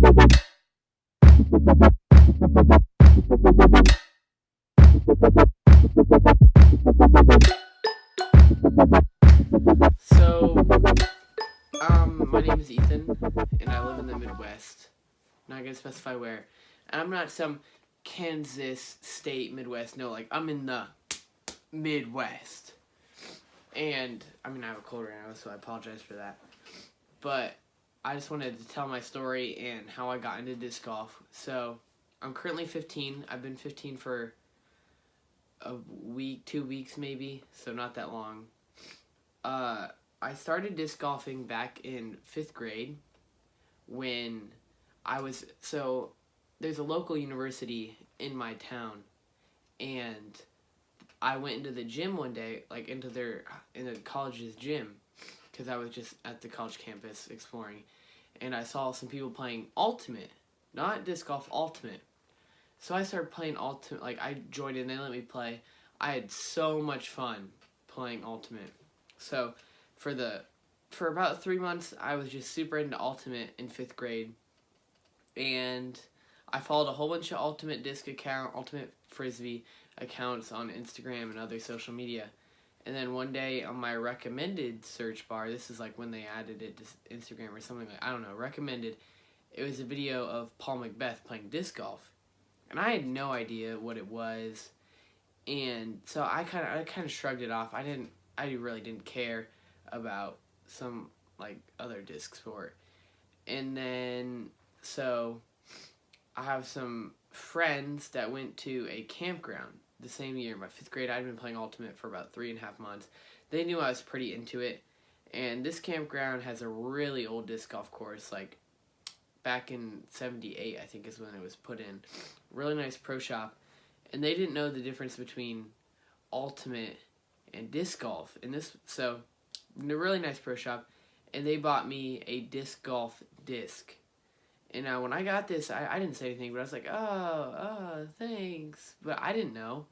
So, my name is Ethan, and I live in the Midwest. Not gonna specify where. And I'm not some Kansas state Midwest. No, like I'm in the Midwest. And I mean, I have a cold right now, so I apologize for that. But I just wanted to tell my story and how I got into disc golf. So, I'm currently 15. I've been 15 for a week, 2 weeks maybe, so not that long. Uh, I started disc golfing back in 5th grade when there's a local university in my town, and I went into the gym one day, like in the college's gym, because I was just at the college campus exploring, and I saw some people playing Ultimate, not disc golf, Ultimate. So I started playing Ultimate, like I joined in, they let me play. I had so much fun playing Ultimate. So for about 3 months, I was just super into Ultimate in 5th grade, and I followed a whole bunch of Ultimate Frisbee accounts on Instagram and other social media. And then one day on my recommended search bar, this is like when they added it to Instagram or something, like, I don't know, recommended, it was a video of Paul McBeth playing disc golf. And I had no idea what it was. And so I kind of shrugged it off. I really didn't care about some like other disc sport. And then so I have some friends that went to a campground the same year. My 5th grade, I'd been playing Ultimate for about 3.5 months. They knew I was pretty into it. And this campground has a really old disc golf course, like back in 78, I think is when it was put in. Really nice pro shop. And they didn't know the difference between Ultimate and disc golf. And so, a really nice pro shop. And they bought me a disc golf disc. And now when I got this, I didn't say anything, but I was like, oh, thanks. But I didn't know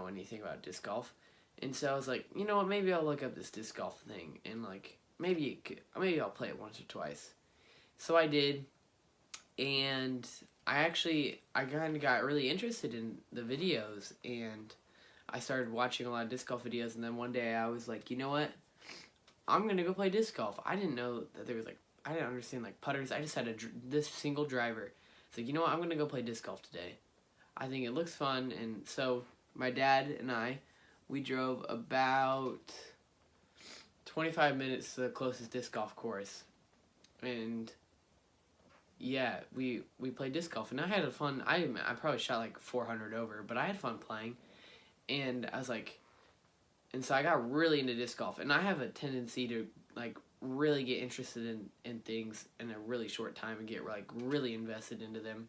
anything about disc golf. And so I was like, you know what, maybe I'll look up this disc golf thing. And like, maybe I'll play it once or twice. So I did. And I kind of got really interested in the videos. And I started watching a lot of disc golf videos. And then one day I was like, you know what? I'm going to go play disc golf. I didn't know that there was like, I didn't understand like putters. I just had this single driver. It's like, you know what? I'm going to go play disc golf today. I think it looks fun. And so my dad and we drove about 25 minutes to the closest disc golf course. And yeah, we played disc golf. And I had fun. I probably shot like 400 over, but I had fun playing. And I was like, and so I got really into disc golf. And I have a tendency to like really get interested in things in a really short time and get like really invested into them.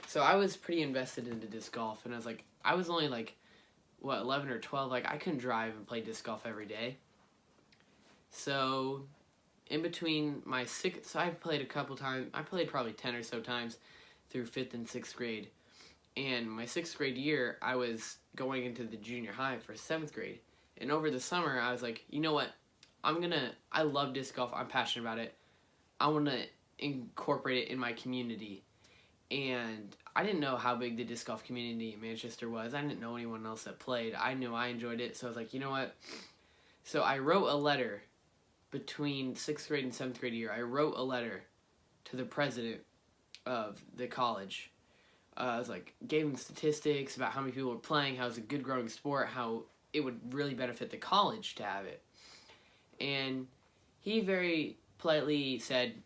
So I was pretty invested into disc golf, and I was only like 11 or 12, like I couldn't drive and play disc golf every day. So in between so I played a couple times. I played probably 10 or so times through 5th and 6th grade. And my 6th grade year, I was going into the junior high for 7th grade. And over the summer, I was like, you know what? I love disc golf. I'm passionate about it. I want to incorporate it in my community. And I didn't know how big the disc golf community in Manchester was. I didn't know anyone else that played. I knew I enjoyed it. So I was like, you know what? So I wrote a letter between 6th grade and 7th grade year. I wrote a letter to the president of the college. I was like, gave him statistics about how many people were playing, how it's a good growing sport, how it would really benefit the college to have it. And he very politely said,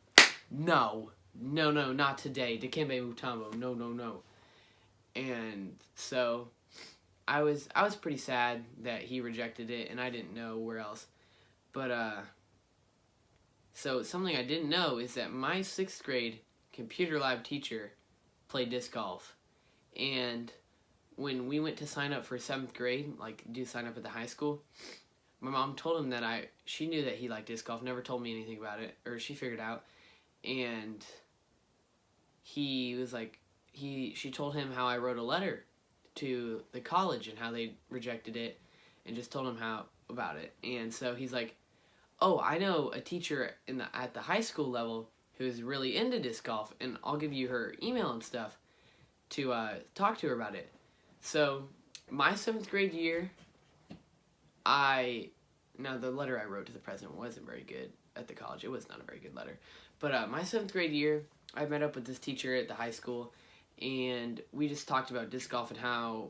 no, not today. Dikembe Mutombo, no. And so I was pretty sad that he rejected it, and I didn't know where else. But so something I didn't know is that my 6th grade computer lab teacher played disc golf. And when we went to sign up for 7th grade, like do sign up at the high school, my mom told him that she knew that he liked disc golf, never told me anything about it, or she figured out. And he was like, she told him how I wrote a letter to the college and how they rejected it, and just told him how about it. And so he's like, oh, I know a teacher at the high school level who's really into disc golf, and I'll give you her email and stuff to talk to her about it. So my 7th grade year, now the letter I wrote to the president wasn't very good at the college. It was not a very good letter. But my 7th grade year, I met up with this teacher at the high school, and we just talked about disc golf and how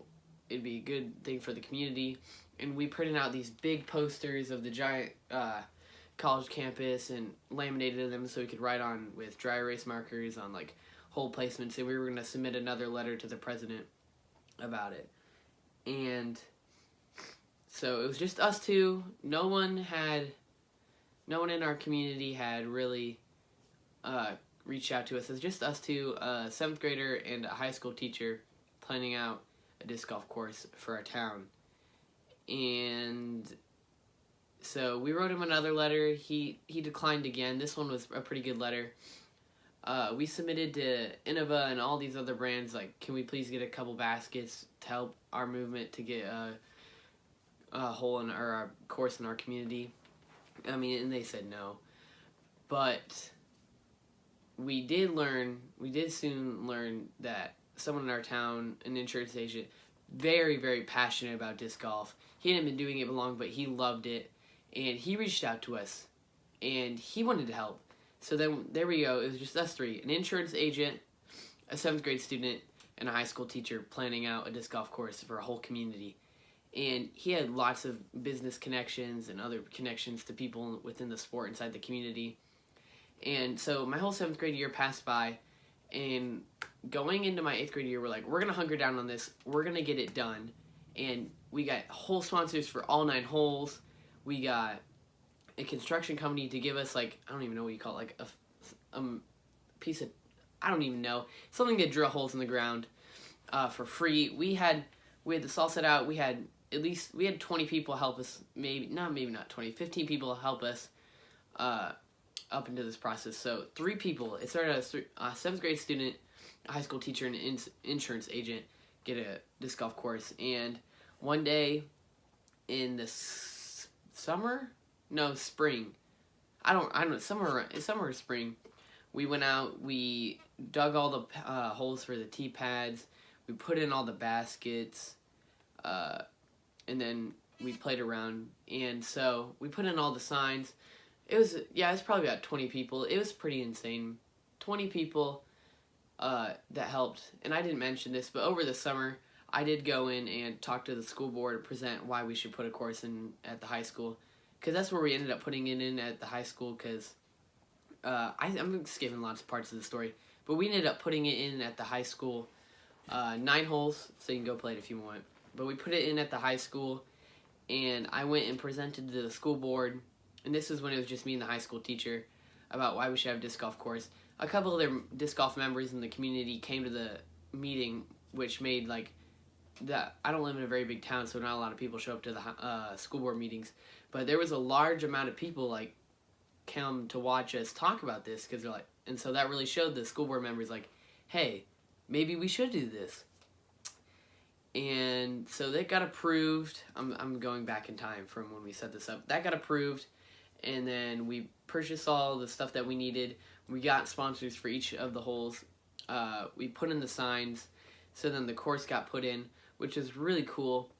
it'd be a good thing for the community. And we printed out these big posters of the giant college campus and laminated them so we could write on with dry erase markers on like hole placements, and we were going to submit another letter to the president about it. And so it was just us two. No one in our community had really reached out to us. It was just us two, a 7th grader and a high school teacher, planning out a disc golf course for our town. And so we wrote him another letter. He declined again. This one was a pretty good letter. We submitted to Innova and all these other brands, like, can we please get a couple baskets to help our movement to get a hole in our course in our community. I mean, and they said no. But we did soon learn that someone in our town, an insurance agent, very, very passionate about disc golf. He hadn't been doing it long, but he loved it. And he reached out to us, and he wanted to help. So then, there we go. It was just us three. An insurance agent, a 7th grade student, and a high school teacher planning out a disc golf course for a whole community. And he had lots of business connections and other connections to people within the sport inside the community. And so my whole 7th grade year passed by, and going into my 8th grade year, we're like, we're going to hunker down on this. We're going to get it done. And we got hole sponsors for all 9 holes. We got a construction company to give us, like, I don't even know what you call it, like a piece of, I don't even know, something to drill holes in the ground for free. We had this all set out. We had 20 people help us, maybe not 20, 15 people help us up into this process. So 3 people. It started as a 7th grade student, a high school teacher, and an insurance agent get a disc golf course. And one day in the spring. I don't know, summer or spring. We went out, we dug all the holes for the tee pads, we put in all the baskets, and then we played around. And so we put in all the signs. It was probably about 20 people. It was pretty insane. 20 people that helped. And I didn't mention this, but over the summer, I did go in and talk to the school board and present why we should put a course in at the high school. Because that's where we ended up putting it in at the high school, because I'm skipping lots of parts of the story. But we ended up putting it in at the high school, 9 holes, so you can go play it if you want. But we put it in at the high school, and I went and presented to the school board, and this is when it was just me and the high school teacher, about why we should have a disc golf course. A couple of their disc golf members in the community came to the meeting, which made, like, that I don't live in a very big town, so not a lot of people show up to the school board meetings. But there was a large amount of people, like, come to watch us talk about this, because they're like, and so that really showed the school board members, like, hey, maybe we should do this. And so that got approved. I'm going back in time from when we set this up. That got approved, and then we purchased all the stuff that we needed. We got sponsors for each of the holes. We put in the signs, so then the course got put in, which is really cool.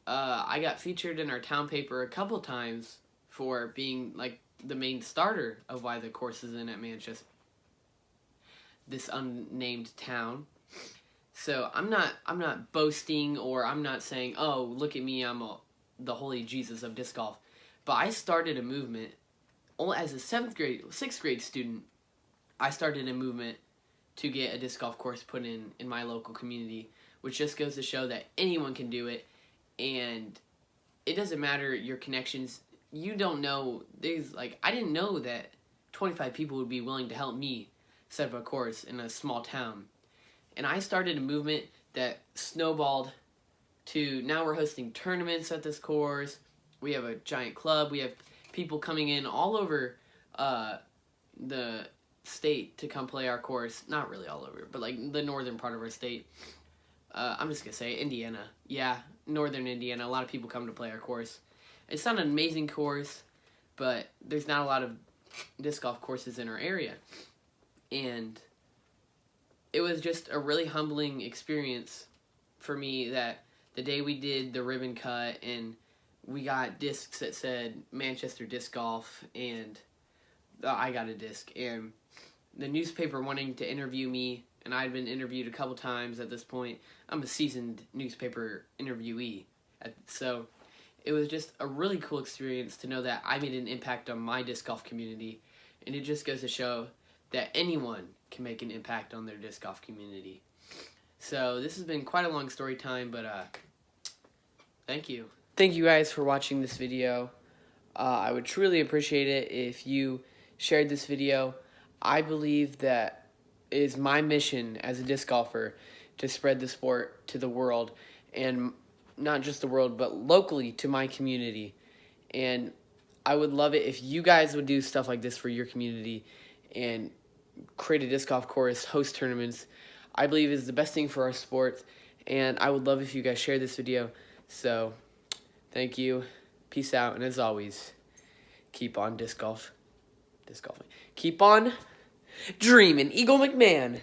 I got featured in our town paper a couple times for being, like, the main starter of why the course is in at Manchester, this unnamed town. So I'm not boasting, or I'm not saying, oh, look at me, I'm the holy Jesus of disc golf. But I started a movement as a 6th grade student. I started a movement to get a disc golf course put in my local community, which just goes to show that anyone can do it. And it doesn't matter your connections. You don't know. I didn't know that 25 people would be willing to help me set up a course in a small town. And I started a movement that snowballed to now we're hosting tournaments at this course. We have a giant club. We have people coming in all over the state to come play our course. Not really all over, but like the northern part of our state. I'm just going to say Indiana. Yeah, northern Indiana. A lot of people come to play our course. It's not an amazing course. but there's not a lot of disc golf courses in our area. And it was just a really humbling experience for me that the day we did the ribbon cut and we got discs that said Manchester Disc Golf, and I got a disc, and the newspaper wanting to interview me, and I'd been interviewed a couple times at this point. I'm a seasoned newspaper interviewee. So it was just a really cool experience to know that I made an impact on my disc golf community, and it just goes to show that anyone can make an impact on their disc golf community. So this has been quite a long story time, but thank you. Thank you guys for watching this video. I would truly appreciate it if you shared this video. I believe that it is my mission as a disc golfer to spread the sport to the world, and not just the world, but locally to my community. And I would love it if you guys would do stuff like this for your community and create a disc golf course, host tournaments. I believe is the best thing for our sport, and I would love if you guys share this video. So thank you, peace out, and as always, keep on disc golfing. Keep on dreaming, Eagle McMahon.